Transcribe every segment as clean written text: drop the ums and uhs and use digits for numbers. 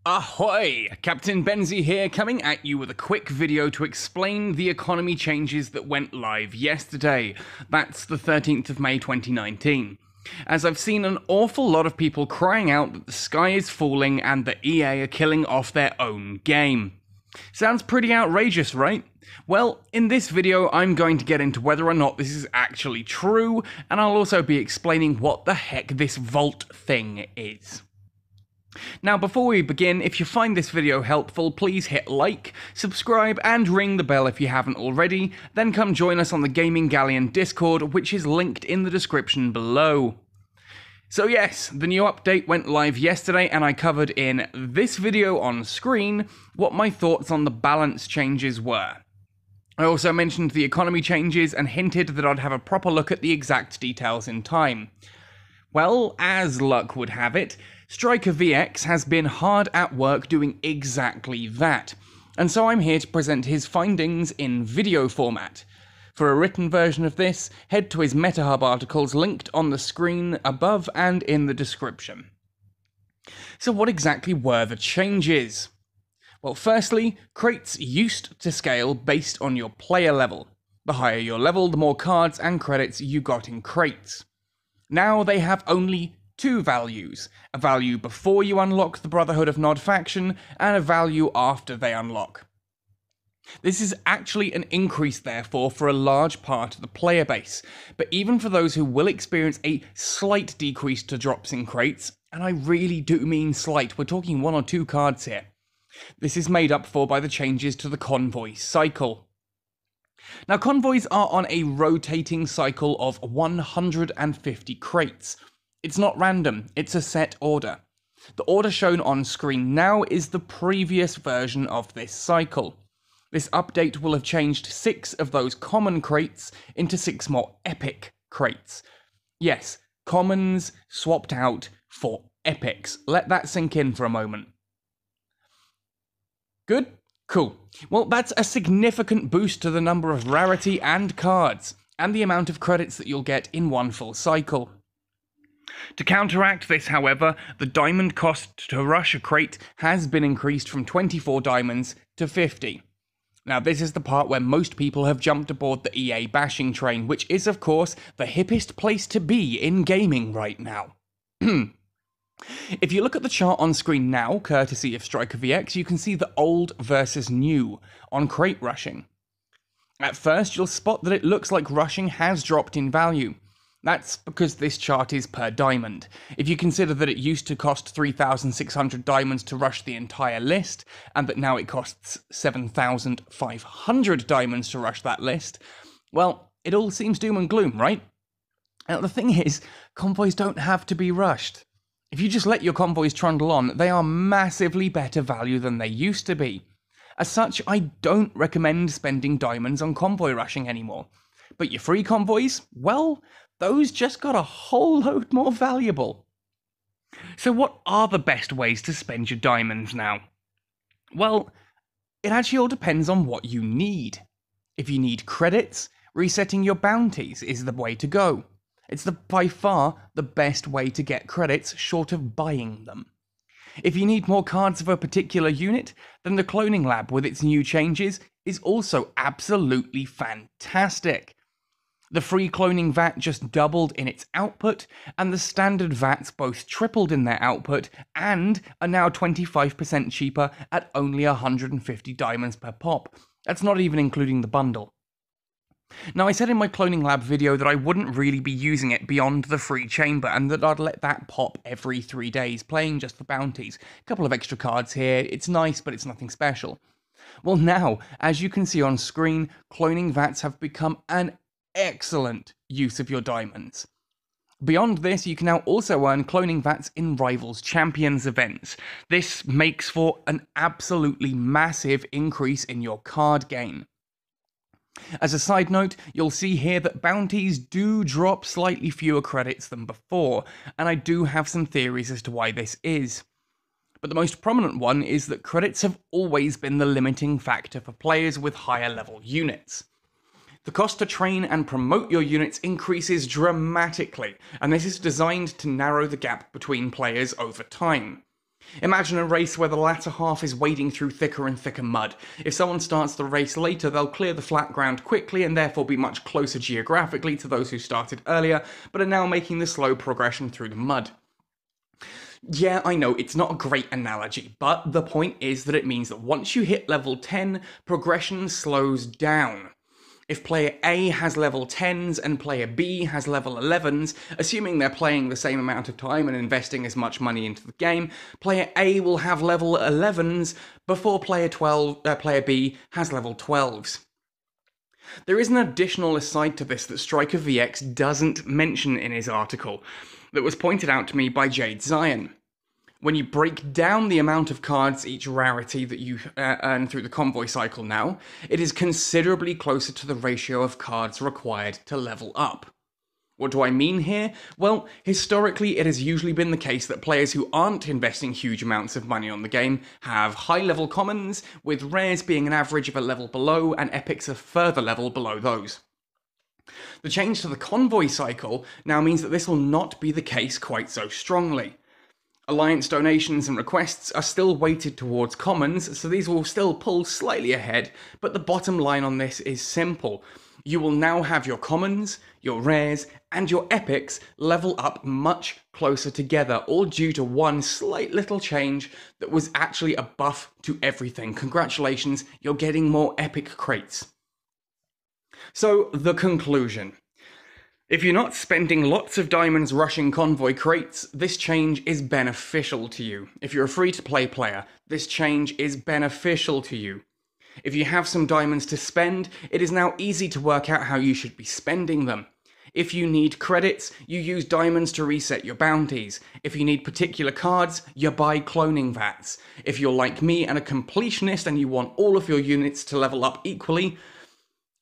Ahoy! Captain Benzie here, coming at you with a quick video to explain the economy changes that went live yesterday. That's the 13th of May 2019. As I've seen an awful lot of people crying out that the sky is falling and that EA are killing off their own game. Sounds pretty outrageous, right? Well, in this video I'm going to get into whether or not this is actually true, and I'll also be explaining what the heck this vault thing is. Now, before we begin, if you find this video helpful, please hit like, subscribe, and ring the bell if you haven't already, then come join us on the Gaming Galleon Discord, which is linked in the description below. So yes, the new update went live yesterday, and I covered in this video on screen what my thoughts on the balance changes were. I also mentioned the economy changes and hinted that I'd have a proper look at the exact details in time. Well, as luck would have it, Striker VX has been hard at work doing exactly that, and so I'm here to present his findings in video format. For a written version of this, head to his MetaHub articles linked on the screen above and in the description. So what exactly were the changes? Well, firstly, crates used to scale based on your player level. The higher your level, the more cards and credits you got in crates. Now they have only two values, a value before you unlock the Brotherhood of Nod faction, and a value after they unlock. This is actually an increase, therefore, for a large part of the player base, but even for those who will experience a slight decrease to drops in crates, and I really do mean slight, we're talking 1 or 2 cards here, this is made up for by the changes to the Convoys cycle. Now, Convoys are on a rotating cycle of 150 crates. It's not random, it's a set order. The order shown on screen now is the previous version of this cycle. This update will have changed 6 of those common crates into 6 more epic crates. Yes, commons swapped out for epics. Let that sink in for a moment. Good? Cool. Well, that's a significant boost to the number of rarity and cards, and the amount of credits that you'll get in one full cycle. To counteract this, however, the diamond cost to rush a crate has been increased from 24 diamonds to 50. Now, this is the part where most people have jumped aboard the EA bashing train, which is, of course, the hippest place to be in gaming right now. If you look at the chart on screen now, courtesy of Striker VX, you can see the old versus new on crate rushing. At first, you'll spot that it looks like rushing has dropped in value. That's because this chart is per diamond. If you consider that it used to cost 3,600 diamonds to rush the entire list, and that now it costs 7,500 diamonds to rush that list, well, it all seems doom and gloom, right? Now, the thing is, convoys don't have to be rushed. If you just let your convoys trundle on, they are massively better value than they used to be. As such, I don't recommend spending diamonds on convoy rushing anymore. But your free convoys, well, those just got a whole load more valuable. So what are the best ways to spend your diamonds now? Well, it actually all depends on what you need. If you need credits, resetting your bounties is the way to go. It's by far the best way to get credits short of buying them. If you need more cards of a particular unit, then the cloning lab with its new changes is also absolutely fantastic. The free cloning VAT just doubled in its output, and the standard VATs both tripled in their output and are now 25% cheaper at only 150 diamonds per pop. That's not even including the bundle. Now, I said in my Cloning Lab video that I wouldn't really be using it beyond the free chamber, and that I'd let that pop every 3 days, playing just the bounties. A couple of extra cards here, it's nice, but it's nothing special. Well now, as you can see on screen, cloning VATs have become an excellent use of your diamonds. Beyond this, you can now also earn cloning VATs in Rivals Champions events. This makes for an absolutely massive increase in your card gain. As a side note, you'll see here that bounties do drop slightly fewer credits than before, and I do have some theories as to why this is. But the most prominent one is that credits have always been the limiting factor for players with higher level units. The cost to train and promote your units increases dramatically, and this is designed to narrow the gap between players over time. Imagine a race where the latter half is wading through thicker and thicker mud. If someone starts the race later, they'll clear the flat ground quickly and therefore be much closer geographically to those who started earlier, but are now making the slow progression through the mud. Yeah, I know, it's not a great analogy, but the point is that it means that once you hit level 10, progression slows down. If player A has level 10s and player B has level 11s, assuming they're playing the same amount of time and investing as much money into the game, player A will have level 11s before player B has level 12s. There is an additional aside to this that Striker VX doesn't mention in his article, that was pointed out to me by Jade Zion. When you break down the amount of cards each rarity that you earn through the Convoy cycle now, it is considerably closer to the ratio of cards required to level up. What do I mean here? Well, historically it has usually been the case that players who aren't investing huge amounts of money on the game have high-level commons, with rares being an average of a level below and epics a further level below those. The change to the Convoy cycle now means that this will not be the case quite so strongly. Alliance donations and requests are still weighted towards commons, so these will still pull slightly ahead, but the bottom line on this is simple. You will now have your commons, your rares, and your epics level up much closer together, all due to one slight little change that was actually a buff to everything. Congratulations, you're getting more epic crates. So, the conclusion. If you're not spending lots of diamonds rushing Convoy crates, this change is beneficial to you. If you're a free-to-play player, this change is beneficial to you. If you have some diamonds to spend, it is now easy to work out how you should be spending them. If you need credits, you use diamonds to reset your bounties. If you need particular cards, you buy cloning vats. If you're like me and a completionist and you want all of your units to level up equally,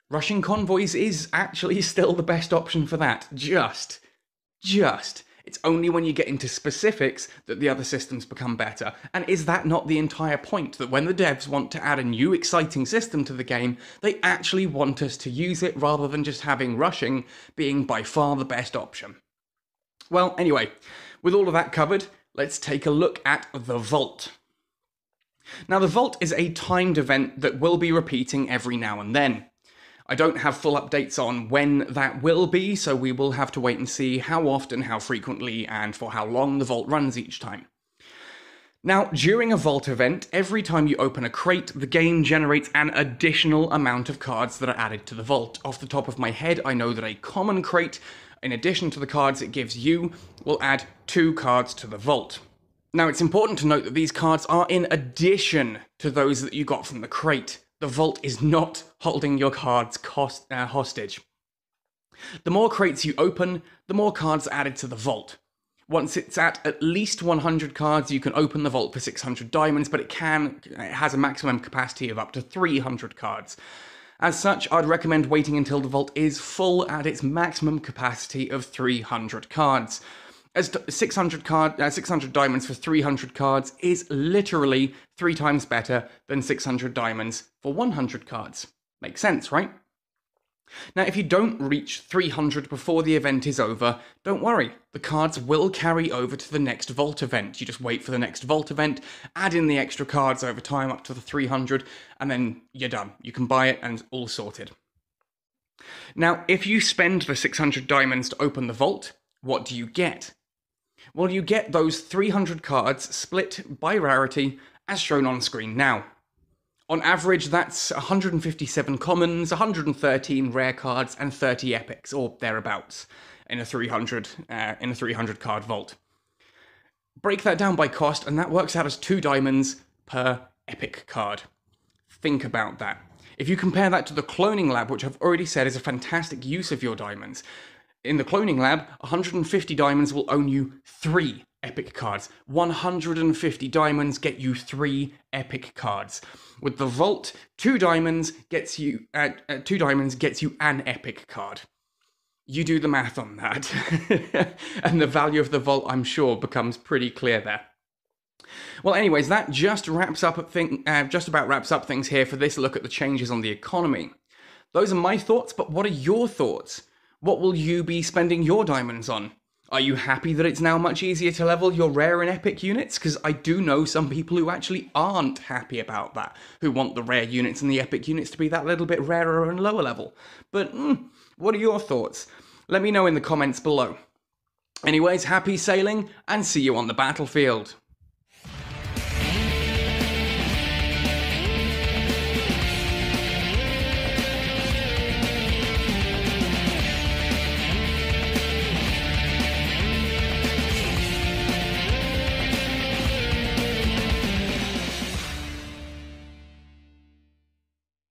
rushing Convoys is actually still the best option for that. Just. It's only when you get into specifics that the other systems become better. And is that not the entire point? That when the devs want to add a new exciting system to the game, they actually want us to use it rather than just having rushing being by far the best option. Well, anyway, with all of that covered, let's take a look at the Vault. Now, the Vault is a timed event that will be repeating every now and then. I don't have full updates on when that will be, so we will have to wait and see how often, how frequently, and for how long the Vault runs each time. Now, during a Vault event, every time you open a crate, the game generates an additional amount of cards that are added to the Vault. Off the top of my head, I know that a common crate, in addition to the cards it gives you, will add 2 cards to the Vault. Now, it's important to note that these cards are in addition to those that you got from the crate. The Vault is not holding your cards hostage. The more crates you open, the more cards are added to the Vault. Once it's at least 100 cards, you can open the Vault for 600 diamonds, but it has a maximum capacity of up to 300 cards. As such, I'd recommend waiting until the Vault is full at its maximum capacity of 300 cards. As 600 diamonds for 300 cards is literally 3 times better than 600 diamonds for 100 cards. Makes sense, right? Now, if you don't reach 300 before the event is over, don't worry. The cards will carry over to the next Vault event. You just wait for the next Vault event, add in the extra cards over time up to the 300, and then you're done. You can buy it and it's all sorted. Now, if you spend the 600 diamonds to open the Vault, what do you get? Well, you get those 300 cards split by rarity, as shown on screen now. On average, that's 157 commons, 113 rare cards, and 30 epics, or thereabouts, in a 300 card Vault. Break that down by cost, and that works out as 2 diamonds per epic card. Think about that. If you compare that to the Cloning Lab, which I've already said is a fantastic use of your diamonds, in the Cloning Lab, 150 diamonds will own you 3 epic cards. 150 diamonds get you 3 epic cards. With the Vault, 2 diamonds gets you an epic card. You do the math on that. And the value of the Vault, I'm sure, becomes pretty clear there. Well, anyways, that just about wraps up things here for this look at the changes on the economy. Those are my thoughts, but what are your thoughts? What will you be spending your diamonds on? Are you happy that it's now much easier to level your rare and epic units? Because I do know some people who actually aren't happy about that, who want the rare units and the epic units to be that little bit rarer and lower level. But what are your thoughts? Let me know in the comments below. Anyways, happy sailing, and see you on the battlefield.